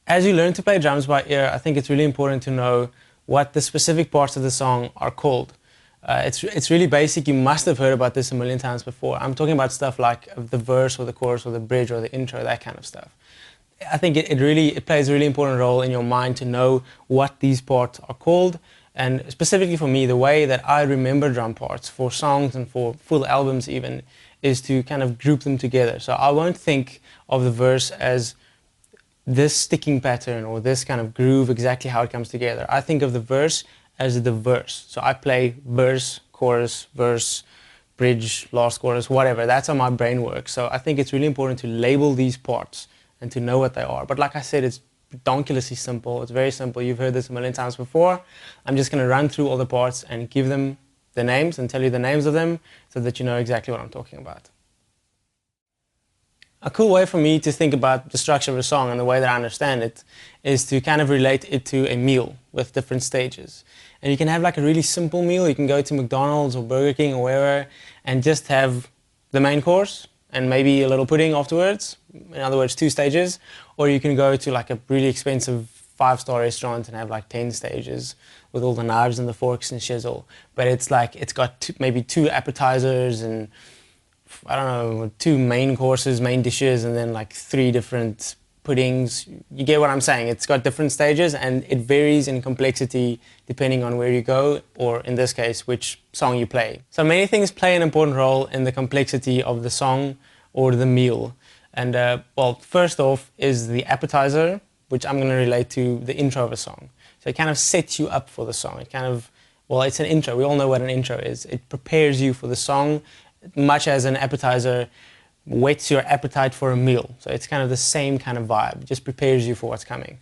As you learn to play drums by ear, I think it's really important to know what the specific parts of the song are called. It's really basic. You must have heard about this a million times before. I'm talking about stuff like the verse or the chorus or the bridge or the intro, that kind of stuff. I think it plays a really important role in your mind to know what these parts are called. And specifically for me, the way that I remember drum parts for songs and for full albums even is to kind of group them together. So I won't think of the verse as this sticking pattern or this kind of groove, exactly how it comes together. I think of the verse as the verse. So I play verse, chorus, verse, bridge, last chorus, whatever. That's how my brain works. So I think it's really important to label these parts and to know what they are. But like I said, it's ridiculously simple. It's very simple. You've heard this a million times before. I'm just going to run through all the parts and give them the names and tell you the names of them so that you know exactly what I'm talking about. A cool way for me to think about the structure of a song and the way that I understand it is to kind of relate it to a meal with different stages. And you can have like a really simple meal. You can go to McDonald's or Burger King or wherever and just have the main course and maybe a little pudding afterwards. In other words, 2 stages. Or you can go to like a really expensive 5-star restaurant and have like 10 stages with all the knives and the forks and shizzle. But it's like, it's got maybe 2 appetizers and I don't know, 2 main courses, main dishes, and then like 3 different puddings. You get what I'm saying? It's got different stages and it varies in complexity depending on where you go, or in this case, which song you play. So many things play an important role in the complexity of the song or the meal. And well, first off is the appetizer, which I'm going to relate to the intro of a song. So it kind of sets you up for the song. It kind of, well, it's an intro. We all know what an intro is. It prepares you for the song, much as an appetizer whets your appetite for a meal. So it's kind of the same kind of vibe. It just prepares you for what's coming.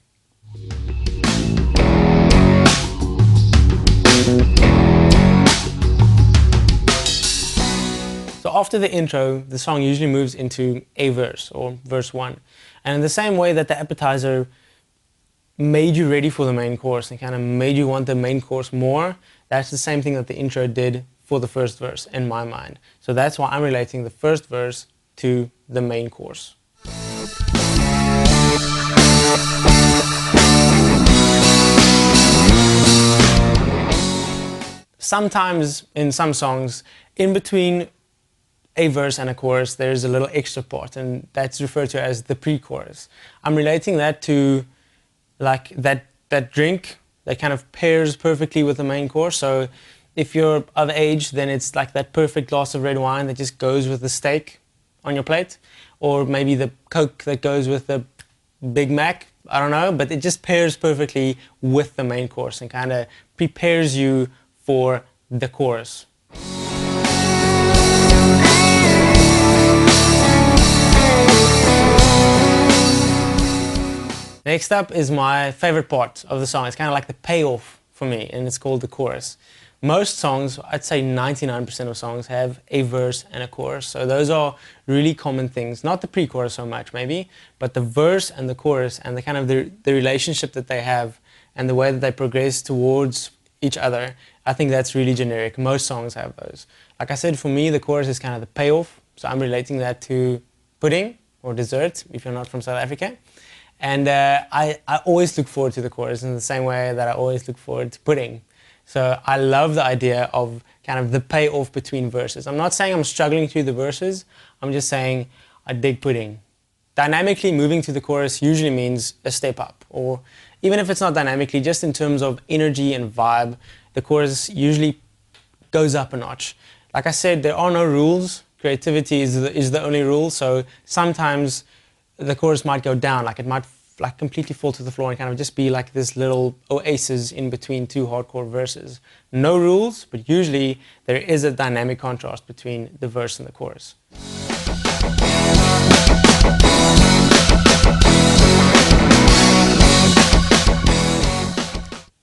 So after the intro, the song usually moves into a verse or verse 1. And in the same way that the appetizer made you ready for the main course and kind of made you want the main course more, that's the same thing that the intro did for the first verse in my mind. So that's why I'm relating the first verse to the main course. Sometimes in some songs, in between a verse and a chorus, there's a little extra part, and that's referred to as the pre-chorus. I'm relating that to like that drink that kind of pairs perfectly with the main course. So if you're of age, then it's like that perfect glass of red wine that just goes with the steak on your plate, or maybe the Coke that goes with the Big Mac, I don't know, but it just pairs perfectly with the main course and kind of prepares you for the chorus. Next up is my favorite part of the song. It's kind of like the payoff for me, and it's called the chorus. Most songs, I'd say 99% of songs, have a verse and a chorus. So those are really common things. Not the pre-chorus so much maybe, but the verse and the chorus and the kind of the relationship that they have and the way that they progress towards each other. I think that's really generic. Most songs have those. Like I said, for me, the chorus is kind of the payoff. So I'm relating that to pudding or dessert, if you're not from South Africa. And I always look forward to the chorus in the same way that I always look forward to pudding. So I love the idea of kind of the payoff between verses. I'm not saying I'm struggling through the verses, I'm just saying I dig pudding. Dynamically moving to the chorus usually means a step up, or even if it's not dynamically, just in terms of energy and vibe, the chorus usually goes up a notch. Like I said, there are no rules. Creativity is the only rule, so sometimes the chorus might go down, like it might like completely fall to the floor and kind of just be like this little oasis in between 2 hardcore verses. No rules, but usually there is a dynamic contrast between the verse and the chorus.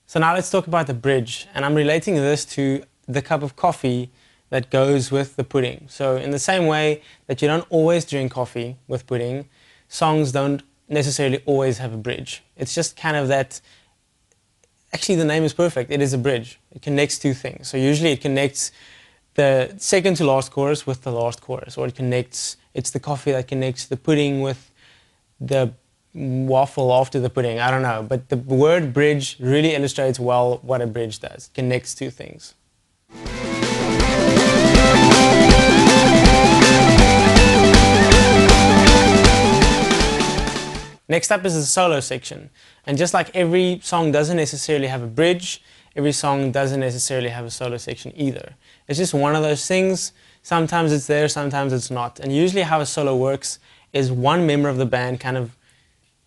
So now let's talk about the bridge, and I'm relating this to the cup of coffee that goes with the pudding. So in the same way that you don't always drink coffee with pudding, songs don't necessarily always have a bridge. It's just kind of that, actually the name is perfect, it is a bridge. It connects 2 things. So usually it connects the second to last chorus with the last chorus, or it's the coffee that connects the pudding with the waffle after the pudding. I don't know, but the word bridge really illustrates well what a bridge does. It connects two things. Next up is the solo section. And just like every song doesn't necessarily have a bridge, every song doesn't necessarily have a solo section either. It's just one of those things. Sometimes it's there, sometimes it's not. And usually how a solo works is one member of the band kind of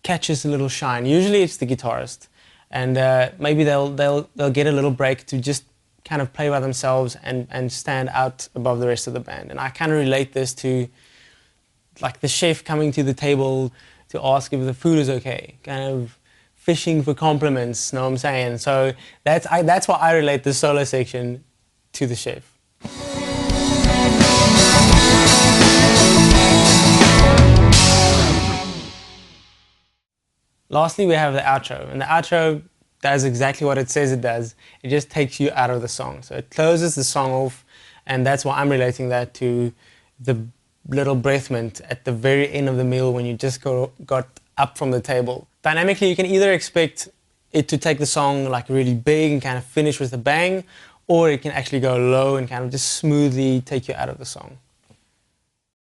catches a little shine. Usually it's the guitarist. And maybe they'll get a little break to just kind of play by themselves and stand out above the rest of the band. And I kind of relate this to like the chef coming to the table to ask if the food is okay, kind of fishing for compliments, know what I'm saying? So that's why I relate the solo section to the chef. Lastly, we have the outro, and the outro does exactly what it says it does. It just takes you out of the song. So it closes the song off, and that's why I'm relating that to the little breath mint at the very end of the meal when you just got up from the table. Dynamically, you can either expect it to take the song like really big and kind of finish with a bang, or it can actually go low and kind of just smoothly take you out of the song.